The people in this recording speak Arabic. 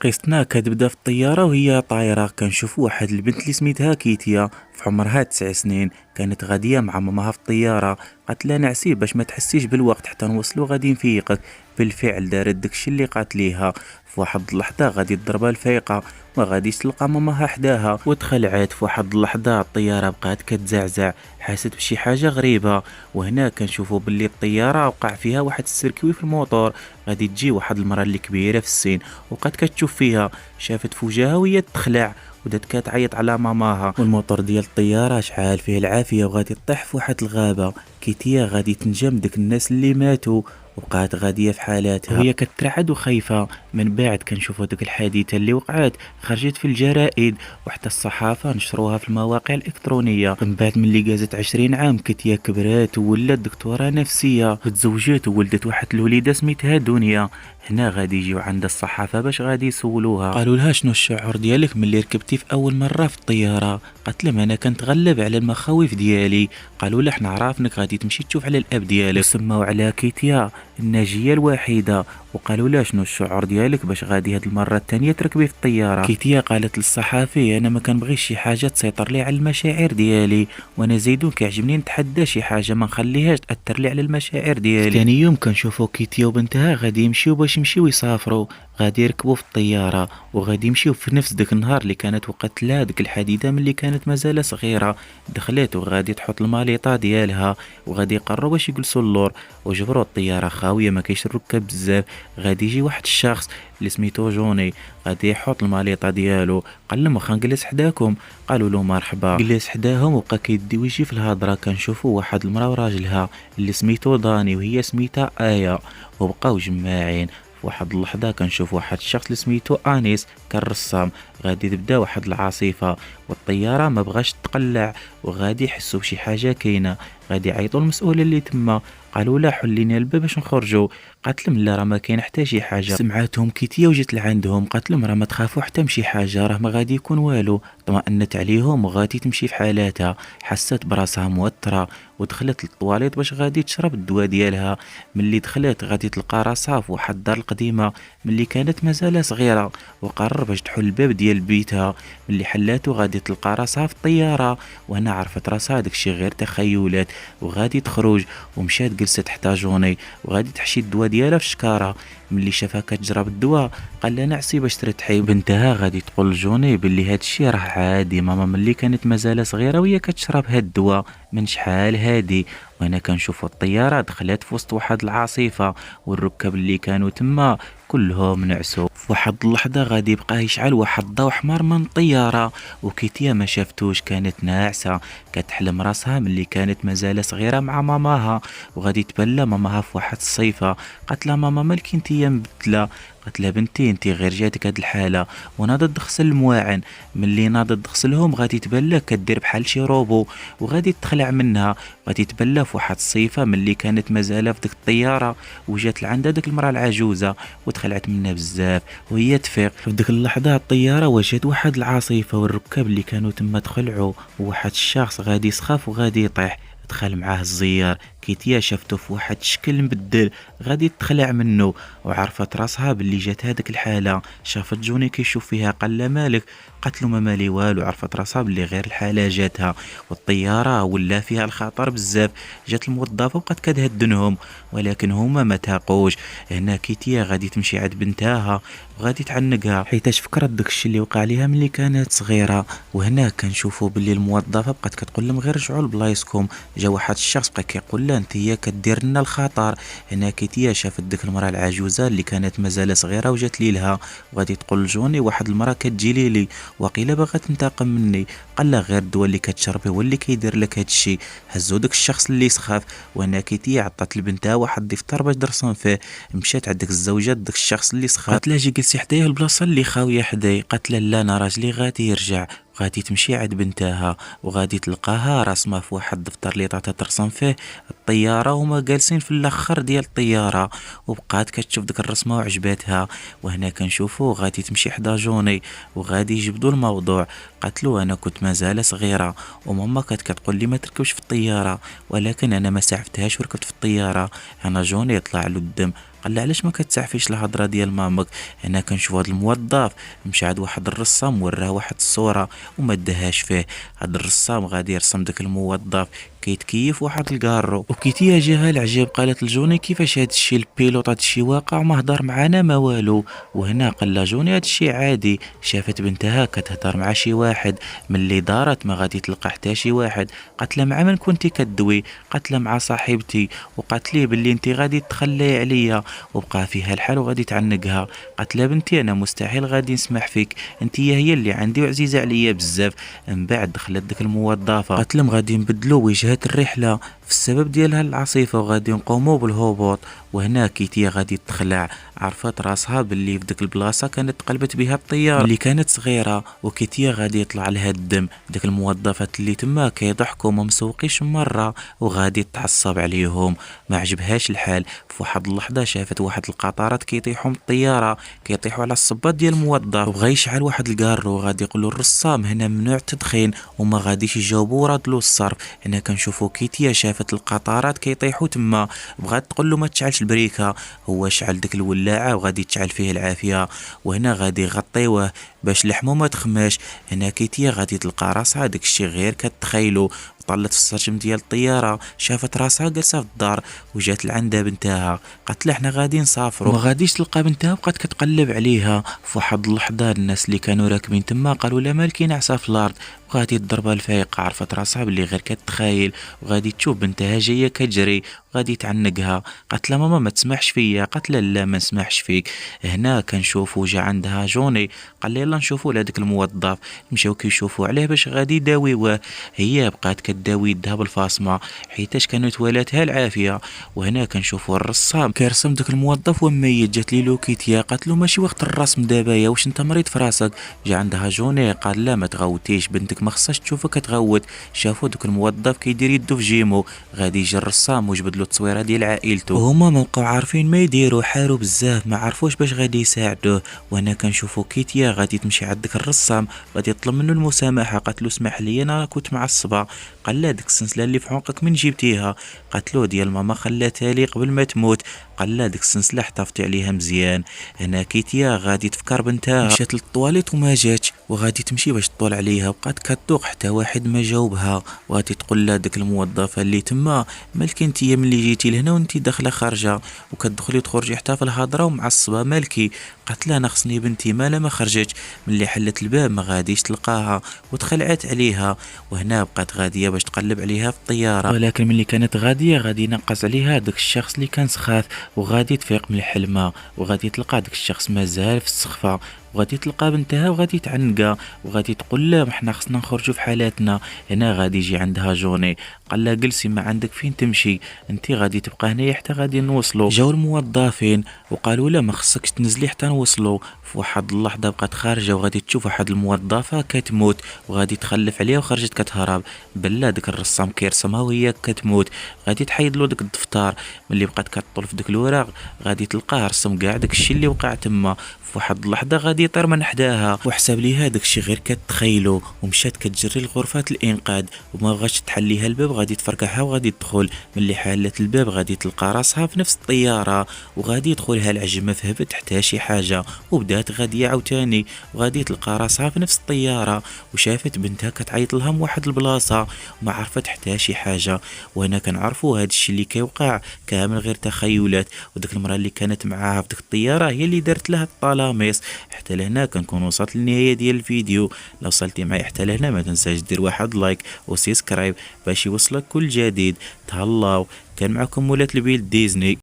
قصتنا كتبدا في الطيارة وهي طايرة. كنشوف واحد البنت اللي سميتها كيتيا في عمرها 9 سنين. كانت غادية مع ماماها في الطيارة. قالت لها نعسي باش ما تحسيش بالوقت حتى نوصلو غادي نفيقك. بالفعل دارت داكشي اللي قالت ليها. في واحد اللحظة غادي تضربها الفيقة وغاديش تلقى ماماها حداها ودخلعت. في واحد اللحظة الطيارة بقات كتزعزع، حست بشي حاجة غريبة. وهنا كنشوفو باللي الطيارة وقع فيها واحد السيركوي في الموتور. غادي تجي واحد المرأة اللي كبيرة في السن وبقات كتشوف فيها، شافت في وجهها وهي تخلع ودات كتعيط على ماماها. والموتور ديال الطياره شحال فيه العافيه وغادي تطيح في واحد الغابه. كيتيا غادي تنجم داك الناس اللي ماتوا وبقات غاديه في حالاتها وهي كترعد وخايفه. من بعد كنشوفوا ديك الحادثه اللي وقعت خرجت في الجرائد وحتى الصحافه نشروها في المواقع الالكترونيه. من بعد ملي جازت 20 عام كيتيا كبرات وولات دكتوره نفسيه وتزوجت وولدت واحد الوليده سميتها دنيا. هنا غادي يجيو عند الصحافه باش غادي يسولوها، قالوا لها شنو الشعور ديالك ملي ركبتي في اول مره في الطياره؟ قالت لهم انا كنتغلب على المخاوف ديالي. قالوا لها حنا عرفنك غادي تمشي تشوف على الاب ديالك، وسماو على كيتيا الناجيه الوحيده. وقالوا لها شنو الشعور ديالك باش غادي هاد المره الثانيه تركبي في الطياره؟ كيتيا قالت للصحافي انا ما كنبغيش شي حاجه تسيطر لي على المشاعر ديالي، وانا زيدون كيعجبني نتحدى شي حاجه ما نخليهاش تاثر لي على المشاعر ديالي. ثاني يوم كنشوفوا كيتيا وبنتها غادي يمشيو باش يمشيو يسافروا. غادي يركبوا في الطياره وغادي يمشيو في نفس داك النهار اللي كانت وقعت لها ديك الحادثه ملي كانت مازال صغيره. دخلت وغادي تحط الماليطه ديالها وغادي يقرروا باش يجلسوا اللور. وجبروا الطياره خاويه ما كاينش الركاب بزاف. غادي يجي واحد الشخص اللي سميتو جوني، غادي يحط الماليطه ديالو. قال لهم واخا نجلس حداكم؟ قالوا له مرحبا. جلس حداهم وبقى كيدي ويجي في الهضره. كنشوفوا واحد المراه وراجلها اللي سميتو داني وهي سميتها ايا وبقاو جماعين. في واحد اللحظه كنشوف واحد الشخص اللي سميتو انيس كالرسام. غادي تبدا واحد العاصفه والطياره ما بغاش تقلع وغادي يحسوا بشي حاجه كاينه. غادي يعيطوا المسؤول اللي تما، قالوا لا حل لينا الباب باش نخرجوا. قالت لهم لا راه ما كاين حتى شي حاجه. سمعاتهم كيتيا وجات لعندهم قالت لهم راه ما تخافوا حتى من شي حاجه، راه ما غادي يكون والو. طمأنت عليهم وغادي تمشي في حالاتها. حست براسها موتره ودخلت للطواليت باش غادي تشرب الدواء ديالها. ملي دخلت غادي تلقى راسها في واحد الدار القديمه ملي كانت مازال صغيره. وقرر باش تحل الباب ديال بيتها. ملي حلاتو غادي تلقى راسها في الطياره. وهنا عرفت راسها داكشي غير تخيلات وغادي تخرج. ومشات جلست حتى جوني وغادي تحشي الدواء ديالها في الشكاره. ملي شافها كتجرب الدواء قال لها نعسي باش ترتاحي. بنتها غادي تقول لجوني باللي هاد الشيء راه عادي، ماما ملي كانت مازال صغيره وهي كتشرب هاد الدواء من شحال هادي. وانا كنشوف الطياره دخلت في وسط واحد العاصفه والركاب اللي كانوا تما كلهم نعسوا. في واحد اللحظه غادي يبقى يشعل واحد الضوء احمر من الطياره وكيتيا ما شافتوش، كانت ناعسه كتحلم راسها ملي كانت مازال صغيره مع ماماها. وغادي تبان لها ماماها في واحد الصيفه. قالت لها ماما مالك انتيا مبدله؟ قالت لها بنتي انت غير جاتك هاد الحاله وناضت تغسل المواعن. ملي ناضت تغسلهم غادي تبان لها كدير بحال شي روبو وغادي تخلع منها. غادي تبان لها في واحد الصيفه ملي كانت مازال في ديك الطياره وجات لعندها ديك المراه العجوزه وتخلعت منها بزاف وهي تفيق. في ديك اللحظه الطياره واجهت واحد العاصفه والركاب اللي كانوا تما تخلعوا وواحد الشخص غادي يسخف وغادي يطيح. دخل معاه الزيار. كيتيا شافته في واحد الشكل مبدل غادي تخلع منه وعرفت راسها باللي جات هذيك الحاله. شافت جوني كيشوف فيها قال له مالك؟ قالت له ما مالي والو. عرفت راسها باللي غير الحاله جاتها والطياره ولا فيها الخطر بزاف. جات الموظفه وبقات كتهدنهم ولكن هما ما تاقوش. هنا كيتيا غادي تمشي عند بنتها وغادي تعنقها حيتاش فكرت داكشي اللي وقع ليها ملي كانت صغيره. وهنا كنشوفوا باللي الموظفه بقات كتقول لهم غير رجعوا لبلايصكم. جا واحد الشخص بقى كيقول لها انت هي كدير لنا الخطر. هنا كيتيا شافت ديك المراه العجوزه اللي كانت مازال صغيره وجات ليها وغادي تقول لجوني واحد المراه كتجي لي وقيله باغا تنتقم مني. قال لها غير الدواء اللي كتشربي هو اللي كيدير لك هذا الشيء. هزو داك الشخص اللي سخاف. وهنا كيتيا عطات لبنتها واحد الدفتر باش درسون فيه. مشات عند ديك الزوجه داك الشخص اللي سخاف قالت لها جي جلسي حدايا البلاصه اللي خاويه حداي. قالت لها لا انا راجلي غادي يرجع. غادي تمشي عند بنتها وغادي تلقاها راسمه في واحد الدفتر اللي عطاتها ترسم فيه الطياره وهما جالسين في الاخر ديال الطياره. وبقات كتشوف ديك الرسمه وعجباتها. وهنا كنشوفو غادي تمشي حدا جوني وغادي يجبدوا الموضوع. قالت له انا كنت مازال صغيره وماما كانت كتقول لي ما تركبش في الطياره ولكن انا ما سعفتهاش وركبت في الطياره. انا جوني طلع له الدم. قال لها علاش ما كتعرفيش الهضره ديال مامك. هنا كنشوف هذا الموظف مشى عند واحد الرسام وراه واحد الصوره وما داهاش فيه. هذا الرسام غادي يرسم داك الموظف كيتكيف واحد الكارو، وكيتيا جاها العجب قالت لجوني كيفاش هاد الشيء البيلوط هاد الشيء واقع وما هضر معانا ما والو. وهنا قال لها جوني هاد الشيء عادي، شافت بنتها كتهضر مع شي واحد، ملي دارت ما غادي تلقى حتى شي واحد. قالت لها مع من كنتي كدوي؟ قالت لها مع صاحبتي، وقالت لي باللي انت غادي تخلي عليا. وبقى فيها الحال وغادي تعنقها. قالت لها بنتي انا مستحيل غادي نسمح فيك، انت هي اللي عندي وعزيزه عليا بزاف. من بعد دخلت ديك الموظفه قالت لهم غادي نبدلوا وجهه الرحله في السبب ديالها العاصفه وغادي نقوموا بالهبوط. وهنا كيتيا غادي تخلع، عرفت راسها باللي في ديك البلاصه كانت قلبت بها الطياره اللي كانت صغيره. وكيتيا غادي يطلع لها الدم. ديك الموظفات اللي تما كيضحكوا ما مسوقيش مره وغادي تعصب عليهم، ما عجبهاش الحال. في واحد اللحظه شافت واحد القطارات كيطيحوا من الطياره، كيطيحوا على الصباط ديال الموظف، وبغى يشعل واحد الكارو غادي يقول له الرسام هنا ممنوع التدخين وما غاديش يجاوبوا رادلو الصرف. هنا كنشوفوا كيتيا شافت القطارات كيطيحوا تما، بغات تقول له ما تشعلش البريكه، هو شعل ديك الولاعه وغادي تشعل فيه العافيه. وهنا غادي يغطيوه باش لحمو ما تخماش. هنا كيتيا غادي تلقى راسها داك الشيء غير كتخيلو، طلت في السرجم ديال الطياره شافت راسها جالسه في الدار، وجات لعندها بنتها قالت لها حنا غادي نسافروا ما غاديش تلقى بنتها، بقات كتقلب عليها. في واحد اللحظه الناس اللي كانوا راكبين تما قالوا لها مالكي ناعسه في الارض، وغادي تضربها الفايقه. عرفت راسها باللي غير كتخايل، وغادي تشوف بنتها جايه كتجري غادي تعنقها. قالت لها ماما ما تسمحش فيا. قالت لها لا ما نسمحش فيك. هنا كنشوفوا جا عندها جوني قال لي يلا نشوفوا لهذاك الموظف. مشاو كيشوفوا عليه باش غادي يداويوه. هي بقات كداوي يدها بالفاصمه حيتاش كانت والاتها العافيه. وهنا كنشوفوا الرسام كيرسم داك الموظف وميت. جات لي لوكيتيا قالت له ماشي وقت الرسم دابا يا واش انت مريض في راسك. جا عندها جوني قال لا ما تغوتيش بنتك ما خصهاش تشوفك كتغوت. شافوا دوك الموظف كيدير يدو في جيمو، غادي يجي الرسام وجبد له التصويره ديال عائلته، وهما ما بقاو عارفين ما يديروا، حاروا بزاف ما عرفوش باش غادي يساعدوه. وهنا كنشوفوا كيتيا غادي تمشي عند داك الرسام غادي تطلب منه المسامحه. قالت له اسمح لي انا كنت معصبه. قال لها ديك السلسله اللي في عنقك من جبتيها؟ قالت له ديال ماما خلاتها لي قبل ما تموت. قال لها ديك السلسله حتفظتي عليها مزيان. هنا كيتيا غادي تفكر بنتها، مشات للطواليت وما جاتش، وغادي تمشي باش تطول عليها. بقات كتوق حتى واحد ما جاوبها، وغادي تقول لها ديك الموظفه اللي تما مالكي انتيا ملي جيتي لهنا وانتي داخله خارجه وكتدخلي تخرجي حتى في الهضره ومعصبه مالكي. قالت لها انا خصني بنتي مالا ما خرجتش. ملي حلت الباب ما غاديش تلقاها وتخلعت عليها. وهنا بقات غاديه باش تقلب عليها في الطياره، ولكن ملي كانت غاديه غادي ينقص عليها داك الشخص اللي كان سخاف، وغادي تفيق من الحلمه وغادي تلقى داك الشخص مازال في السخفه، وغادي تلقى بنتها وغادي تعنقها وغادي تقول له حنا خصنا نخرجوا في حالاتنا. هنا غادي يجي عندها جوني قال لها جلسي ما عندك فين تمشي، انت غادي تبقى هنايا حتى غادي نوصلوا. جاو الموظفين وقالوا لا ما خصكش تنزلي حتى نوصلوا. في واحد اللحظه بقات خارجه وغادي تشوف واحد الموظفه كتموت وغادي تخلف عليها وخرجت كتهرب. بلا داك الرسام كيرسمها وهي كتموت، غادي تحيد له داك الدفتر. ملي بقات كطول في داك الوراق غادي تلقاه رسم كاع داك الشيء اللي وقع تما. في واحد اللحظه غادي يطير من حداها وحسب ليها داك الشيء غير كتخيلو، ومشات كتجري لغرفه الانقاذ وما بغاتش تحل ليها الباب. غادي تفركعها وغادي تدخل. ملي حالت الباب غادي تلقى راسها في نفس الطياره وغادي يدخلها العجب ما فهمت حتى شي حاجه، وبدات غاديه عاوتاني وغادي تلقى راسها في نفس الطياره وشافت بنتها كتعيط لها من واحد البلاصه وما عرفت حتى شي حاجه. وهنا كنعرفوا هذا الشيء اللي كيوقع كامل غير تخيلات، وديك المراه اللي كانت معاها في ديك الطياره هي اللي دارت لها الطلاميس. حتى لهنا كنكون وصلت للنهايه ديال الفيديو. لو وصلتي معي حتى لهنا ما تنساش دير واحد لايك وسبسكرايب باش يوصلك كل جديد. تهلاو، كان معكم مولات البيل ديزني.